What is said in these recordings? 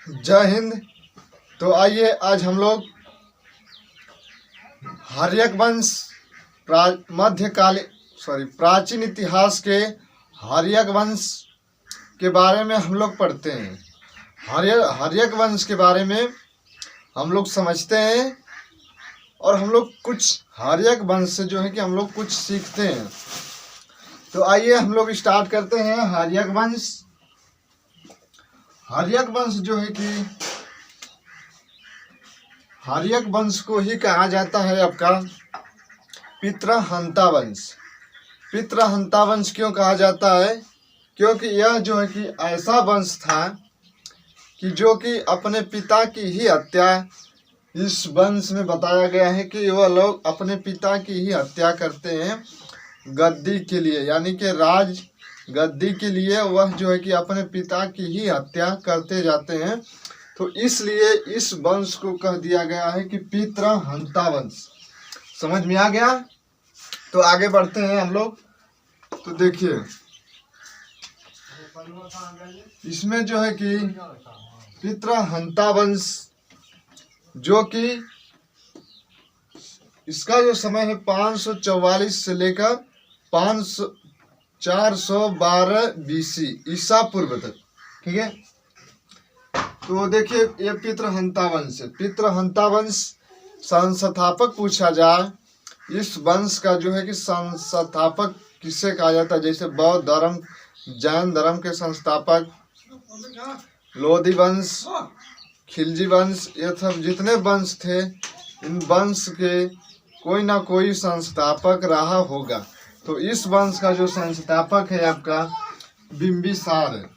जय हिंद। तो आइए आज हम लोग हर्यक वंश प्राचीन इतिहास के हर्यक वंश के बारे में हम लोग पढ़ते हैं। हर्यक वंश के बारे में हम लोग समझते हैं और हम लोग कुछ हर्यक वंश से जो है कि हम लोग कुछ सीखते हैं। तो आइए हम लोग स्टार्ट करते हैं। हर्यक वंश जो है कि हर्यक वंश को ही कहा जाता है आपका पितृहंता वंश। पितृहंता वंश क्यों कहा जाता है? क्योंकि यह जो है कि ऐसा वंश था कि जो कि अपने पिता की ही हत्या, इस वंश में बताया गया है कि वह लोग अपने पिता की ही हत्या करते हैं गद्दी के लिए, यानी कि राज गद्दी के लिए वह जो है कि अपने पिता की ही हत्या करते जाते हैं। तो इसलिए इस वंश को कह दिया गया है कि पितृहंता वंश। समझ में आ गया? तो आगे बढ़ते हैं हम लोग। तो देखिए इसमें जो है कि पितृहंता वंश जो कि इसका जो समय है 544 से लेकर 412 BC ईसा पूर्व तक। ठीक है। तो देखिए ये पितृहंता वंश है। पितृहंता वंश संस्थापक पूछा जाए, इस वंश का जो है कि संस्थापक किसे कहा जाता है? जैसे बौद्ध धर्म, जैन धर्म के संस्थापक लोधी वंश, खिलजी वंश, ये सब जितने वंश थे, इन वंश के कोई ना कोई संस्थापक रहा होगा। तो इस वंश का जो संस्थापक है आपका बिंबिसार है।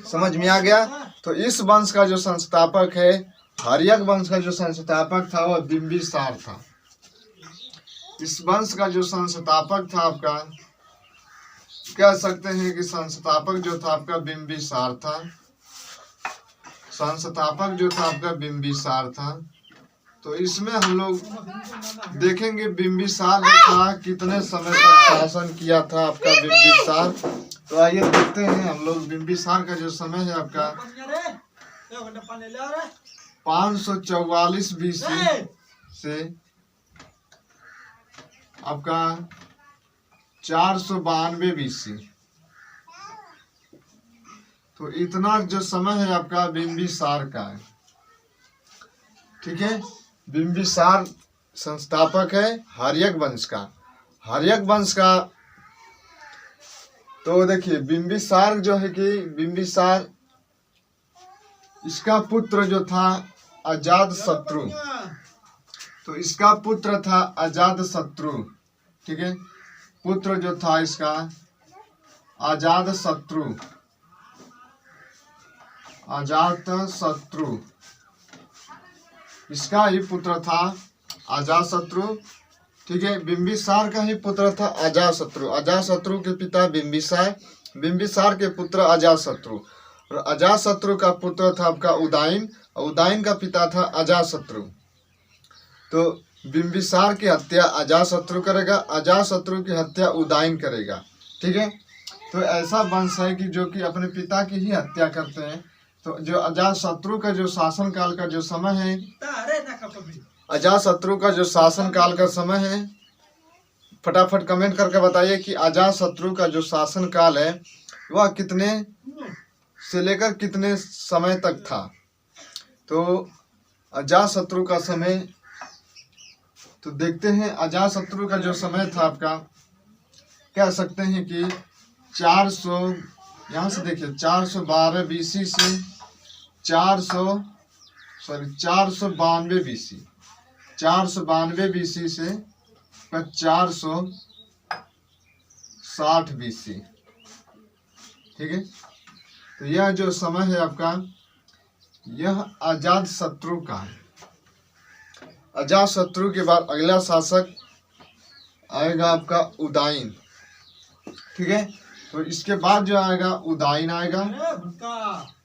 समझ में आ गया? तो इस वंश का जो संस्थापक है, हर्यक वंश का जो संस्थापक था वह बिंबिसार था। इस वंश का जो संस्थापक था आपका, कह सकते हैं कि संस्थापक जो था आपका बिंबिसार था। संस्थापक जो था आपका बिंबिसार था। तो इसमें हम लोग देखेंगे बिंबिसार जो था कितने समय तक शासन किया था आपका बिंबिसार। तो आइए देखते हैं हम लोग। बिंबिसार का जो समय है आपका 544 BC से आपका 492 BC। तो इतना जो समय है आपका बिंबिसार का है। ठीक है। बिंबिसार संस्थापक है हर्यक वंश का। हर्यक वंश का तो देखिए बिंबिसार जो है कि बिंबिसार, इसका पुत्र जो था अजातशत्रु। तो इसका पुत्र था अजातशत्रु। ठीक है। पुत्र जो था इसका अजातशत्रु। अजातशत्रु इसका ही पुत्र था अजातशत्रु। ठीक है। बिंबिसार का ही पुत्र था अजातशत्रु। अजातशत्रु के पिता बिंबिसार, बिंबिसार के पुत्र अजातशत्रु, और अजातशत्रु का पुत्र था आपका उदयन, और उदयन का पिता था अजातशत्रु। तो बिंबिसार की हत्या अजातशत्रु करेगा, अजातशत्रु की हत्या उदयन करेगा। ठीक है। तो ऐसा वंश है कि जो कि अपने पिता की ही हत्या करते हैं। तो जो अजातशत्रु का जो शासन काल का जो समय है, अजातशत्रु का जो शासन काल का समय है, फटाफट कमेंट करके बताइए कि अजातशत्रु का जो शासन काल है वह कितने से लेकर कितने समय तक था। तो अजातशत्रु का समय तो देखते हैं। अजातशत्रु का जो समय था आपका, कह सकते हैं कि 400, यहाँ से देखिए 412 BC से 492 BC, 492 BC से 460 BC। ठीक है। तो यह जो समय है आपका, यह अजातशत्रु का है। अजातशत्रु के बाद अगला शासक आएगा आपका उदयन। ठीक है। तो इसके बाद जो आएगा उदयन आएगा,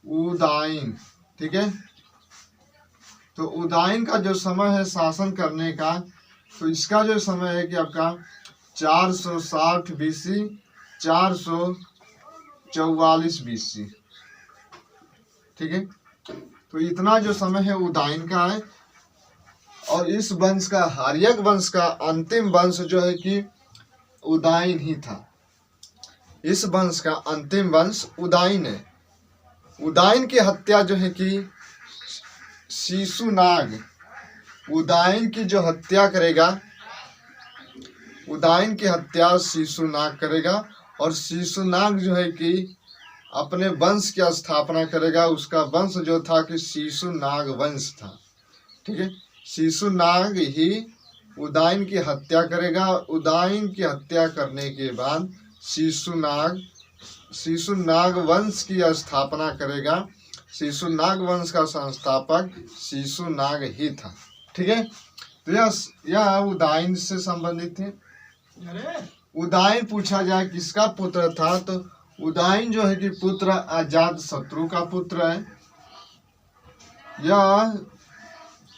उदयन। ठीक है। तो उदयन का जो समय है शासन करने का, तो इसका जो समय है कि आपका 460 BC, 444 BC। ठीक है। तो इतना जो समय है उदाइन का है। और इस वंश का, हार्यक वंश का अंतिम वंश जो है कि उदाइन ही था। इस वंश का अंतिम वंश उदाइन है। उदाइन की हत्या जो है कि शिशुनाग, उदाइन की जो हत्या करेगा, उदाइन की हत्या शिशुनाग करेगा। और शिशुनाग जो है कि अपने वंश की स्थापना करेगा। उसका वंश जो था कि शिशुनाग वंश था। ठीक है, शिशुनाग ही उदाइन की हत्या करेगा। उदाइन की हत्या करने के बाद शिशुनाग वंश की स्थापना करेगा। शिशुनाग वंश का संस्थापक शिशुनाग ही था। ठीक है, तो यह उदाइन से संबंधित थे। उदाइन पूछा जाए किसका पुत्र था, तो उदाइन जो है कि पुत्र अजात शत्रु का पुत्र है। यह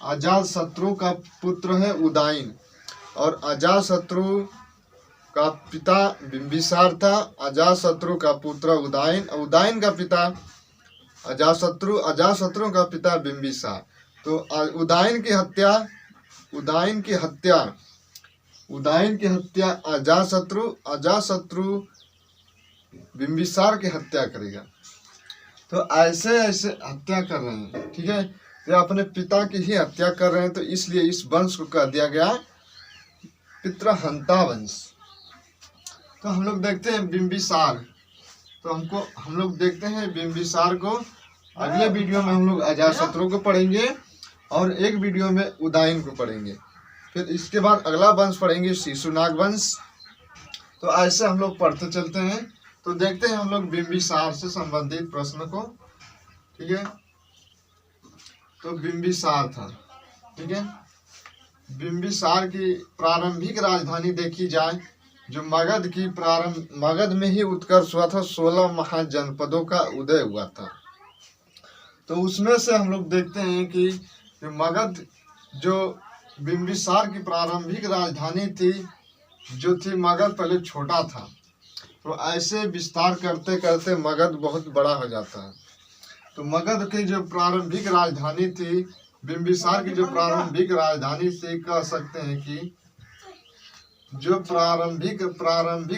अजात शत्रु का पुत्र है उदाइन। और अजात शत्रु का पिता बिंबिसार था। अजात शत्रु का पुत्र उदाइन, उदाइन का पिता अजातशत्रु, अजातशत्रु का पिता बिंबिसार। तो उदाइन की हत्या अजातशत्रु बिंबिसार की हत्या करेगा। तो ऐसे हत्या कर रहे हैं। ठीक है, ये अपने पिता की ही हत्या कर रहे हैं। तो इसलिए इस वंश को कह दिया गया पितृहंता वंश। तो हम लोग देखते हैं बिंबिसार। तो हम लोग देखते हैं बिंबिसार को। अगले वीडियो में हम लोग अजातशत्रु को पढ़ेंगे और एक वीडियो में उदाइन को पढ़ेंगे। फिर इसके बाद अगला वंश पढ़ेंगे शिशुनाग वंश। तो ऐसे हम लोग पढ़ते चलते हैं। तो देखते हैं हम लोग बिंबिसार से संबंधित प्रश्न को। ठीक है, तो बिंबिसार था। ठीक है, बिंबिसार की प्रारंभिक राजधानी देखी जाए, जो मगध में ही उत्कर्ष हुआ था। 16 महाजनपदों का उदय हुआ था। तो उसमें से हम लोग देखते हैं कि मगध, जो बिंबिसार की प्रारंभिक राजधानी थी, जो थी मगध, पहले छोटा था। तो ऐसे विस्तार करते करते मगध बहुत बड़ा हो जाता है। तो मगध की जो प्रारंभिक राजधानी थी, बिंबिसार की जो प्रारंभिक राजधानी से कह सकते हैं कि जो प्रारंभिक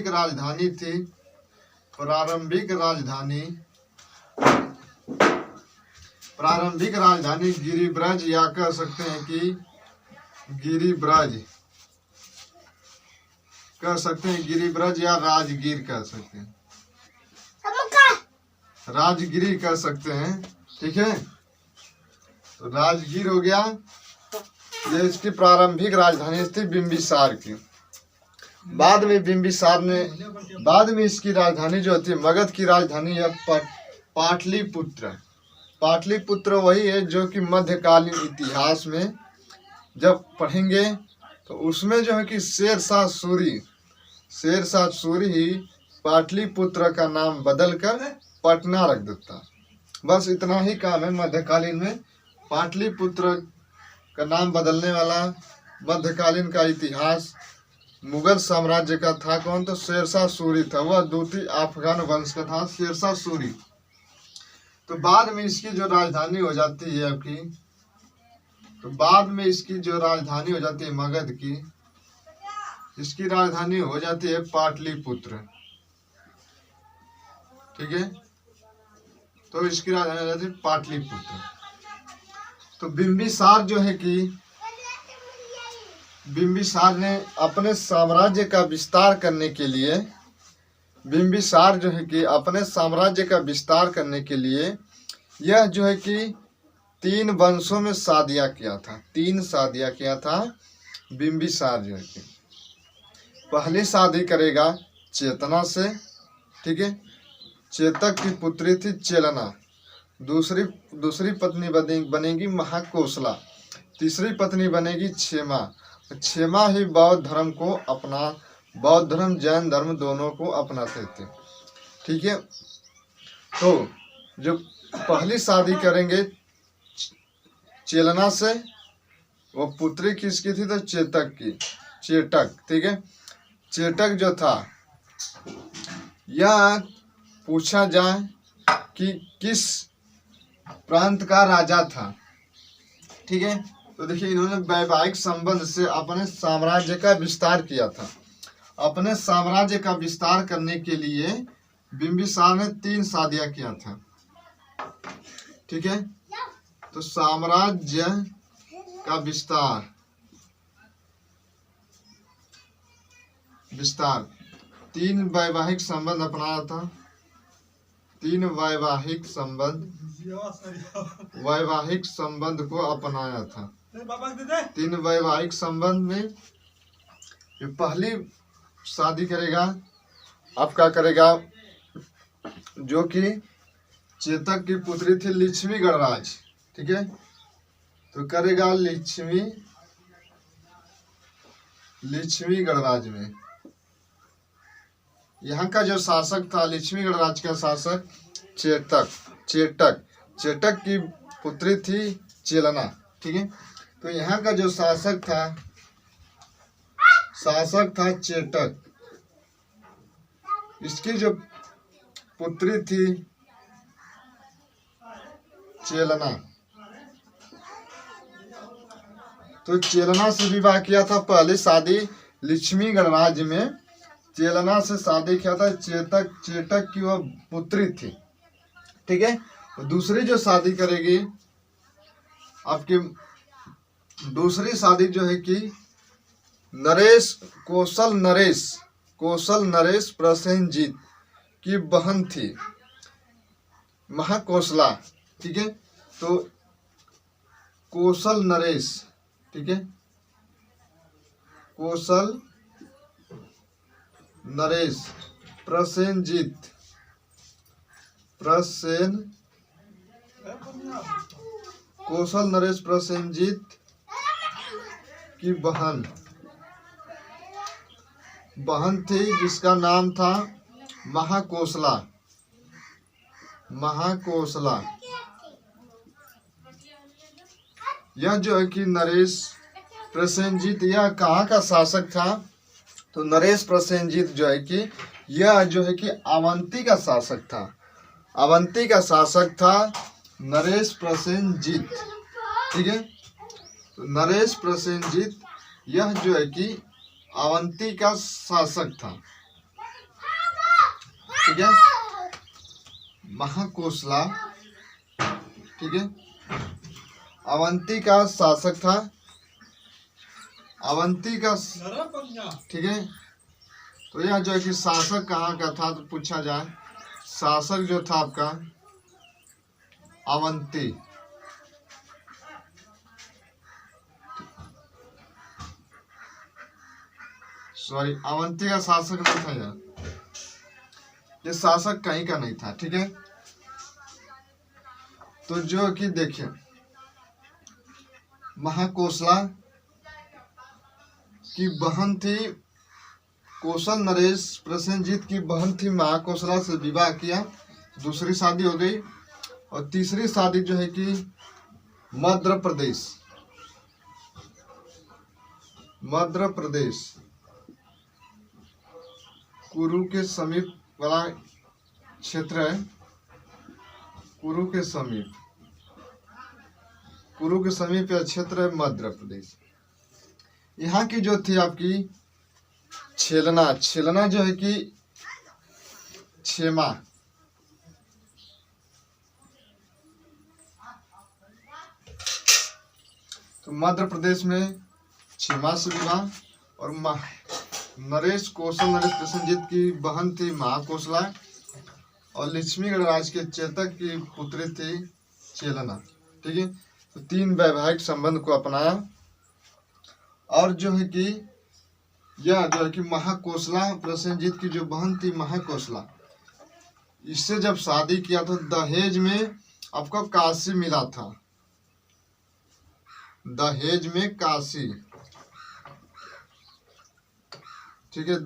राजधानी थी, प्रारंभिक राजधानी गिरिब्रज, या कह सकते हैं कि गिरिब्रज कह सकते हैं, गिरिब्रज या राजगीर कह सकते हैं, राजगिरी कह सकते हैं। ठीक है, तो राजगीर हो गया। ये इसकी प्रारंभिक राजधानी थी बिंबिसार की। बाद में इसकी राजधानी जो होती है, मगध की राजधानी है पाटलिपुत्र। पाटलिपुत्र वही है जो कि मध्यकालीन इतिहास में जब पढ़ेंगे तो उसमें जो है कि शेरशाह सूरी ही पाटलिपुत्र का नाम बदलकर पटना रख देता। बस इतना ही काम है मध्यकालीन में। पाटलिपुत्र का नाम बदलने वाला मध्यकालीन का इतिहास मुगल साम्राज्य का था। कौन? तो शेरशाह सूरी था। वह द्वितीय अफगान वंश का था, शेरशाह सूरी। तो बाद में इसकी जो राजधानी हो जाती है मगध की, इसकी राजधानी हो जाती है पाटलिपुत्र। ठीक है, तो इसकी राजधानी हो जाती है पाटलिपुत्र। तो बिंबिसार जो है कि बिंबिसार ने अपने साम्राज्य का विस्तार करने के लिए यह जो है कि 3 वंशों में शादियां किया था। बिंबिसार जो है कि पहली शादी करेगा चेतना से। ठीक है, चेतक की पुत्री थी चेलना। दूसरी पत्नी बनेगी महाकोशला। तीसरी पत्नी बनेगी क्षेमा ही बौद्ध धर्म जैन धर्म दोनों को अपनाते थे। ठीक है, तो जो पहली शादी करेंगे चेलना से, वो पुत्री किसकी थी? तो चेतक की, चेटक। ठीक है, चेटक जो था, यह पूछा जाए कि प्रांत का राजा था। ठीक है, तो देखिए इन्होंने वैवाहिक संबंध से अपने साम्राज्य का विस्तार किया था। अपने साम्राज्य का विस्तार करने के लिए बिंबिसार ने 3 शादियां किया था। ठीक है, तो साम्राज्य का विस्तार 3 वैवाहिक संबंध अपनाया था। 3 वैवाहिक संबंध को अपनाया था। 3 वैवाहिक संबंध में ये पहली शादी करेगा, अब क्या करेगा, जो कि चेतक की पुत्री थी लिच्छवी गणराज। ठीक है, तो करेगा लिच्छवी गणराज में। यहाँ का जो शासक था लिच्छवी गणराज का शासक चेटक की पुत्री थी चेलना। ठीक है, तो यहाँ का जो शासक था चेटक, इसकी जो पुत्री थी चेलना, तो चेलना से विवाह किया था। पहली शादी लिच्छवी गणराज में चेलना से शादी किया था। चेटक की वह पुत्री थी। ठीक है, दूसरी जो शादी करेगी आपकी, दूसरी शादी जो है कि कौशल नरेश प्रसेनजीत की बहन थी महाकौशला। ठीक है, तो कौशल नरेश, ठीक है, कौशल नरेश प्रसेनजीत की बहन थी, जिसका नाम था महाकौशला। यह जो है कि नरेश प्रसेनजीत, यह कहाँ का शासक था, तो नरेश प्रसेनजीत जो है कि यह जो है कि अवंती का शासक था। अवंती का शासक था नरेश प्रसेनजीत। ठीक है, तो नरेश प्रसेनजीत यह जो है कि अवंती का शासक था। ठीक है, महाकौशला, ठीक है, अवंती का शासक था। अवंती का, ठीक है, तो यह जो है कि शासक कहाँ का था, तो पूछा जाए, शासक जो था आपका अवंती। सॉरी, अवंती का शासक नहीं था यार, ये शासक कहीं का नहीं था। ठीक है, तो जो कि देखिए महाकौशला की बहन थी, कौशल नरेश प्रसेनजीत की बहन थी, महाकौशला से विवाह किया, दूसरी शादी हो गई। और तीसरी शादी जो है कि मध्य प्रदेश कुरु के समीप वाला क्षेत्र है, कुरु के समीप यह क्षेत्र है मध्य प्रदेश। यहाँ की जो थी आपकी छेलना जो है कि क्षेमा, तो मध्य प्रदेश में क्षेमा से विवाह। और कौशल नरेश प्रसेनजीत की बहन थी महाकौशला, और लिच्छवी गणराज के चेतक की पुत्री थी चेलना। ठीक है, तो 3 वैवाहिक संबंध को अपनाया। और जो है कि यह जो है कि महाकौशला प्रसेनजीत की जो बहन थी महाकौशला, इससे जब शादी किया तो दहेज में आपको काशी मिला था। दहेज में काशी, ठीक है,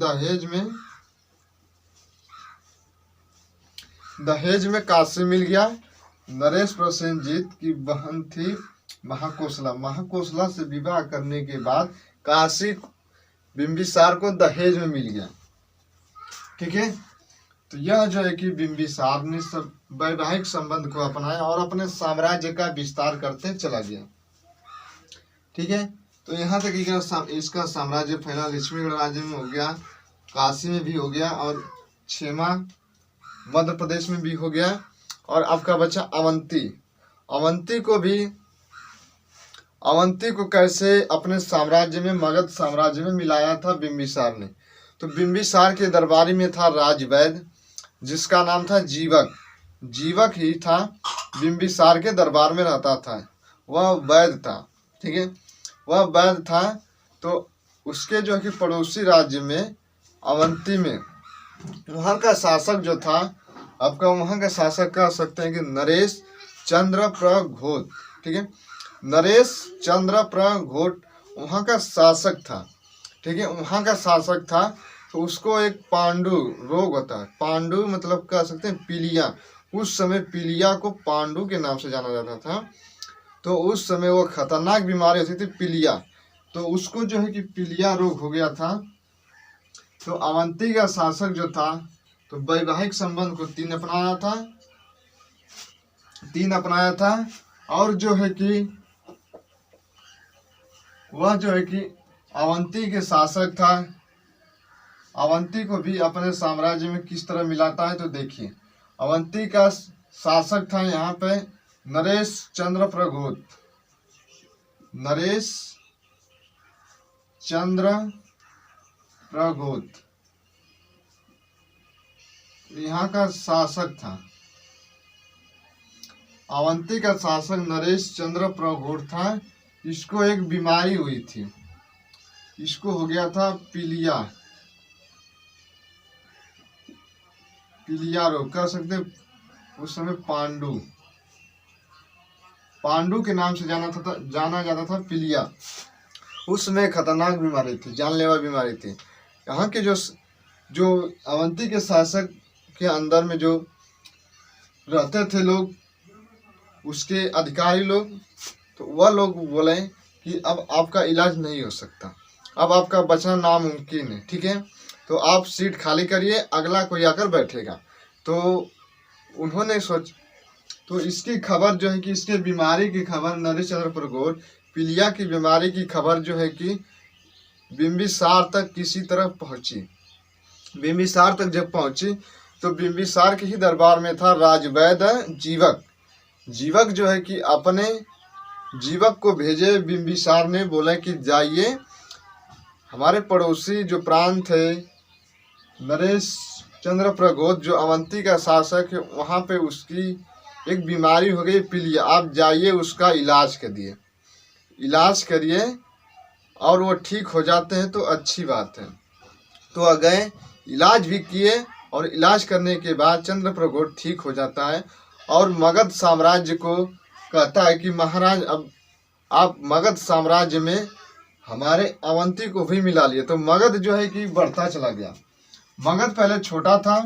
दहेज में काशी मिल गया। नरेश प्रसेनजीत की बहन थी महाकौशला से विवाह करने के बाद काशी बिंबिसार को दहेज में मिल गया। ठीक है, तो यह जो है कि बिंबिसार ने सब वैवाहिक संबंध को अपनाया और अपने साम्राज्य का विस्तार करते चला गया। ठीक है, तो यहाँ तक इसका साम्राज्य फैला। लक्ष्मीगढ़ राज्य में हो गया, काशी में भी हो गया, और क्षेमा मध्य प्रदेश में भी हो गया। और आपका बचा अवंती। अवंती को कैसे अपने साम्राज्य में, मगध साम्राज्य में मिलाया था बिंबिसार ने। तो बिंबिसार के दरबारी में था राजवैद, जिसका नाम था जीवक। जीवक ही था, बिंबिसार के दरबार में रहता था, वह वैद था। ठीक है, वह वैद था। तो उसके जो है कि पड़ोसी राज्य में अवंती में वहाँ का शासक जो था, आपका वहाँ का शासक कह सकते हैं कि नरेश चंद्र प्रघोत। ठीक है, नरेश चंद्र प्रघोट वहाँ का शासक था। ठीक है, वहाँ का शासक था। तो उसको एक पांडु रोग होता है। पांडु मतलब कह सकते हैं पीलिया। उस समय पीलिया को पांडु के नाम से जाना जाता था। तो उस समय वो खतरनाक बीमारी होती थी पीलिया। तो उसको जो है कि पीलिया रोग हो गया था। तो अवंती का शासक जो था, तो वैवाहिक संबंध को तीन अपनाया था। और जो है कि वह जो है कि अवंती के शासक था। अवंती को भी अपने साम्राज्य में किस तरह मिलाता है, तो देखिए, अवंती का शासक था यहाँ पे नरेश चंद्र प्रघोत। नरेश चंद्र प्रघोत यहाँ का शासक था। अवंती का शासक नरेश चंद्र प्रघोत था। इसको एक बीमारी हुई थी, इसको हो गया था पीलिया रोग कह सकते। उस समय पांडु के नाम से जाना जाता था पीलिया। उस समय खतरनाक बीमारी थी, जानलेवा बीमारी थी। यहाँ के जो अवंती के शासक के अंदर में जो रहते थे लोग, उसके अधिकारी लोग, तो वह लोग बोले कि अब आपका इलाज नहीं हो सकता, अब आपका बचना नामुमकिन है। ठीक है, तो आप सीट खाली करिए, अगला कोई आकर बैठेगा। तो उन्होंने तो इसकी खबर जो है कि इसके बीमारी की खबर नरेश चंद्र प्रघोत पीलिया की बीमारी की खबर जो है कि बिंबिसार तक किसी तरह पहुंची। बिंबिसार तक जब पहुंची तो बिंबिसार के ही दरबार में था राजवैद जीवक जो है कि अपने जीवक को भेजे बिंबिसार ने, बोला कि जाइए हमारे पड़ोसी जो प्रांत थे नरेश चंद्र प्रघोत जो अवंती का शासक है, वहाँ पे उसकी एक बीमारी हो गई पीलिया, आप जाइए उसका इलाज करिए और वो ठीक हो जाते हैं तो अच्छी बात है। तो गए, इलाज भी किए, और इलाज करने के बाद चंद्र प्रघोत ठीक हो जाता है और मगध साम्राज्य को कहता है कि महाराज अब आप मगध साम्राज्य में हमारे अवंती को भी मिला लिए। तो मगध जो है कि बढ़ता चला गया। मगध पहले छोटा था,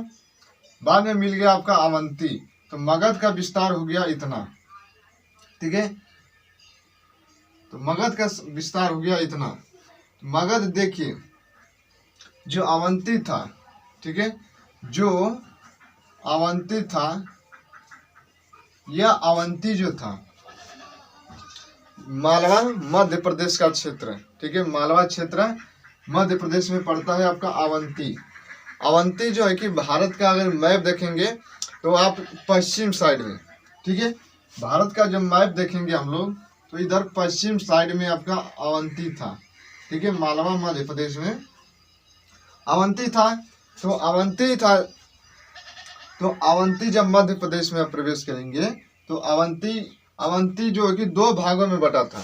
बाद में मिल गया आपका अवंती, तो मगध का विस्तार हो गया इतना। ठीक है, तो मगध का विस्तार हो गया इतना। मगध देखिए, जो अवंती था, ठीक है, जो अवंती था, यह अवंती जो था मालवा मध्य प्रदेश का क्षेत्र है। ठीक है, मालवा क्षेत्र मध्य प्रदेश में पड़ता है आपका अवंती जो है कि भारत का अगर मैप देखेंगे तो आप पश्चिम साइड में, ठीक है, भारत का जब मैप देखेंगे हम लोग तो इधर पश्चिम साइड में आपका अवंती था। ठीक है, मालवा मध्य प्रदेश में अवंती था। तो अवंती जब मध्य प्रदेश में आप प्रवेश करेंगे तो अवंती जो है कि दो भागों में बटा था।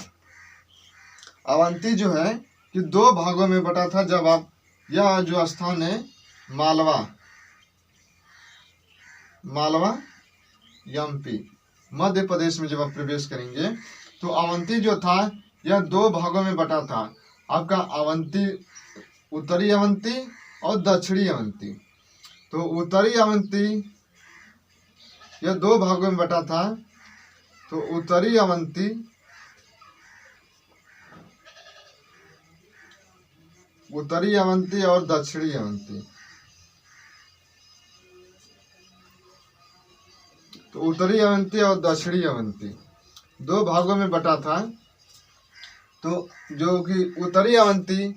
अवंती जो है कि दो भागों में बटा था। जब आप यह जो स्थान है मालवा एमपी मध्य प्रदेश में जब आप प्रवेश करेंगे तो अवंती जो था यह दो भागों में बटा था। आपका अवंती, उत्तरी अवंती और दक्षिणी अवंती। तो उत्तरी अवंती यह दो भागों में बटा था। तो उत्तरी अवंती और दक्षिणी अवंती। तो उत्तरी अवंती और दक्षिणी अवंती दो भागों में बटा था। तो जो कि उत्तरी अवंती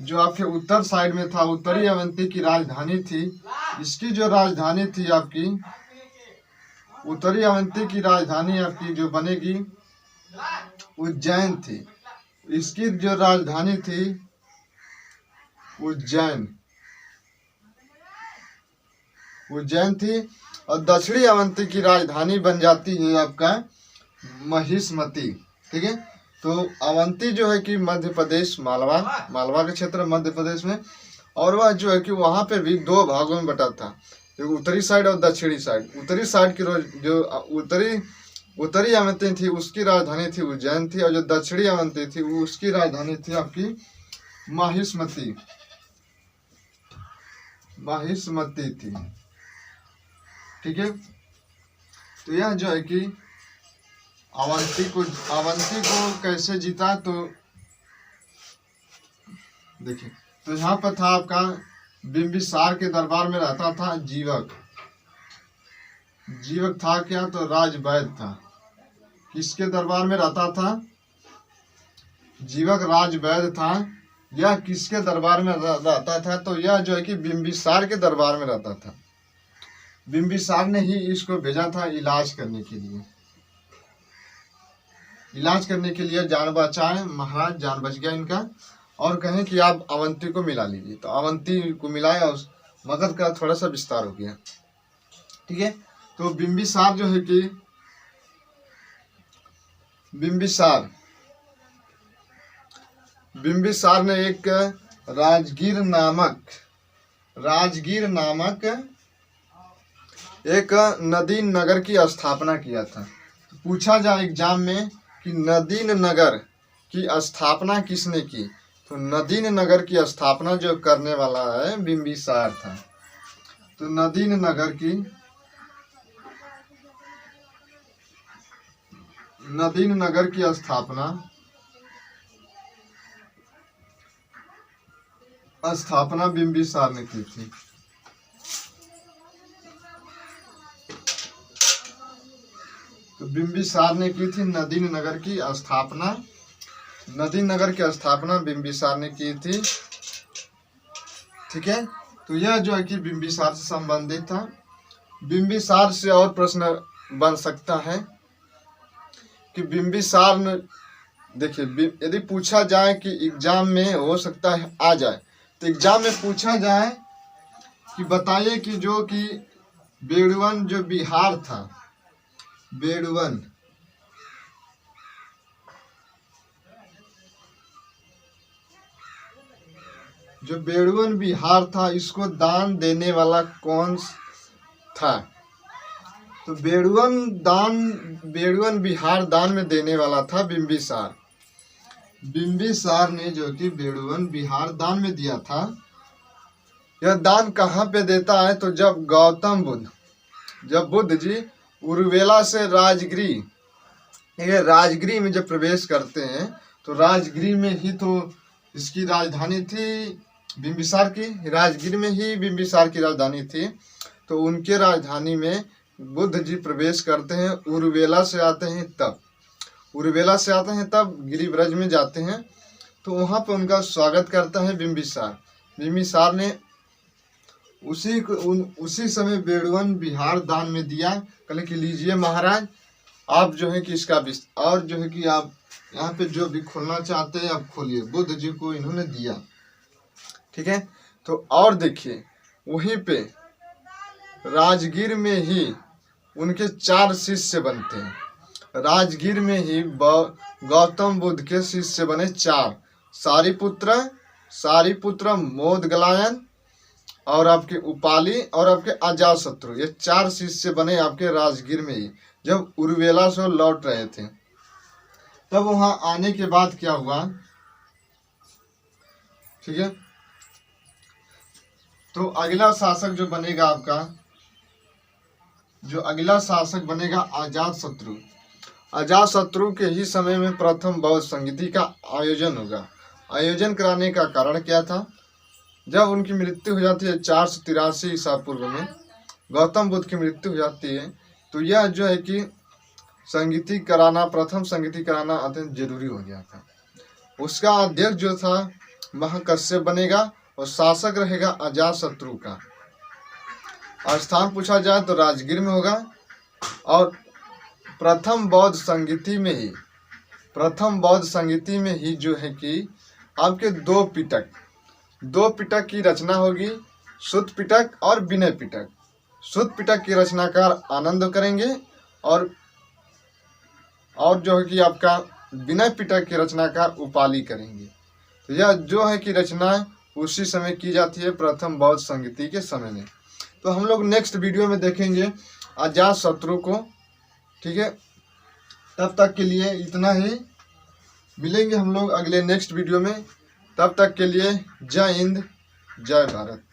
जो आपके उत्तर साइड में था, उत्तरी अवंती की राजधानी थी। इसकी जो राजधानी थी आपकी, उत्तरी अवंती की राजधानी आपकी जो बनेगी उज्जैन थी। इसकी जो राजधानी थी उज्जैन थी। और दक्षिणी अवंती की राजधानी बन जाती है आपका महिष्मती। ठीक है, तो अवंती जो है कि मध्य प्रदेश, मालवा के क्षेत्र मध्य प्रदेश में, और वह जो है कि वहाँ पे भी दो भागों में बटा था, जो उत्तरी साइड और दक्षिणी साइड। उत्तरी साइड की जो उत्तरी अवंती थी उसकी राजधानी थी उज्जैन थी, और जो दक्षिणी अवंती थी उसकी राजधानी थी आपकी महिष्मती थी। ठीक है, तो यह जो है कि अवंती को कैसे जीता, तो देखिए, तो यहाँ पर था आपका बिंबिसार के दरबार में रहता था जीवक था क्या, तो राजवैद था। किसके दरबार में रहता था? जीवक राजवैद था। यह किसके दरबार में रहता था? तो यह जो है कि बिंबिसार के दरबार में रहता था। बिंबिसार ने ही इसको भेजा था इलाज करने के लिए। जान बचाए महाराज, जान बच गया इनका, और कहें कि आप अवंती को मिला लीजिए। तो अवंती को मिलाया और मगध का थोड़ा सा विस्तार हो गया। ठीक है, तो बिंबिसार जो है कि बिंबिसार ने एक राजगीर नामक एक नदीन नगर की स्थापना किया था। तो पूछा जाए एग्जाम में कि नदीन नगर की स्थापना किसने की, तो नदीन नगर की स्थापना जो करने वाला है बिंबिसार था। तो नदीन नगर की स्थापना बिंबिसार ने की थी। तो बिंबिसार ने की थी नदीन नगर की स्थापना बिंबिसार ने की थी। ठीक है, तो यह जो है कि बिंबिसार से संबंधित था। बिंबिसार से और प्रश्न बन सकता है कि बिंबिसार ने, देखिए, यदि पूछा जाए कि एग्जाम में हो सकता है आ जाए, तो एग्जाम में पूछा जाए कि बताइए कि जो कि बेड़वन जो बिहार था, बेड़वन बिहार था, इसको दान देने वाला कौन था? तो बेड़वन बिहार दान में देने वाला था बिंबिसार ने जो कि बेड़वन बिहार दान में दिया था। यह दान कहाँ पे देता है? तो जब बुद्ध जी उर्वेला से राजगिरी में जब प्रवेश करते हैं, तो राजगिरी में ही तो इसकी राजधानी थी बिंबिसार की। राजगिरी में ही बिंबिसार की राजधानी थी। तो उनके राजधानी में बुद्ध जी प्रवेश करते हैं, उर्वेला से आते हैं तब गिरिब्रज में जाते हैं। तो वहाँ पर उनका स्वागत करता है बिंबिसार ने उसी समय बेड़वन बिहार दान में दिया। कहले कि लीजिए महाराज, आप जो है कि इसका और जो है कि आप यहाँ पे जो भी खोलना चाहते हैं आप खोलिए। बुद्ध जी को इन्होंने दिया। ठीक है, तो और देखिए, वहीं पे राजगीर में ही उनके 4 शिष्य बनते हैं। राजगीर में ही गौतम बुद्ध के शिष्य बने 4, सारीपुत्र, मोदगलायन, और आपके उपाली और आपके अजातशत्रु। ये 4 शिष्य बने आपके राजगीर में ही, जब उर्वेला से लौट रहे थे। तब वहां आने के बाद क्या हुआ? ठीक है, तो अगला शासक जो बनेगा अजातशत्रु के ही समय में प्रथम बौद्ध संगीति का आयोजन होगा। आयोजन कराने का कारण क्या था? जब उनकी मृत्यु हो जाती है 483 ईसा पूर्व में, गौतम बुद्ध की मृत्यु हो जाती है, तो यह जो है कि संगीति कराना, प्रथम संगीति कराना अत्यंत जरूरी हो गया था। उसका अध्यक्ष जो था महाकश्यप बनेगा और शासक रहेगा अजातशत्रु का। स्थान पूछा जाए तो राजगीर में होगा। और प्रथम बौद्ध संगीति में ही जो है कि आपके दो पिटक की रचना होगी, शुद्ध पिटक और विनय पिटक। शुद्ध पिटक की रचनाकार आनंद करेंगे और जो है कि आपका विनय पिटक की रचनाकार उपाली करेंगे। तो यह जो है कि रचना उसी समय की जाती है, प्रथम बौद्ध संगीति के समय में। तो हम लोग नेक्स्ट वीडियो में देखेंगे अजातशत्रु को। ठीक है, तब तक के लिए इतना ही। मिलेंगे हम लोग अगले नेक्स्ट वीडियो में। तब तक के लिए जय हिंद, जय भारत।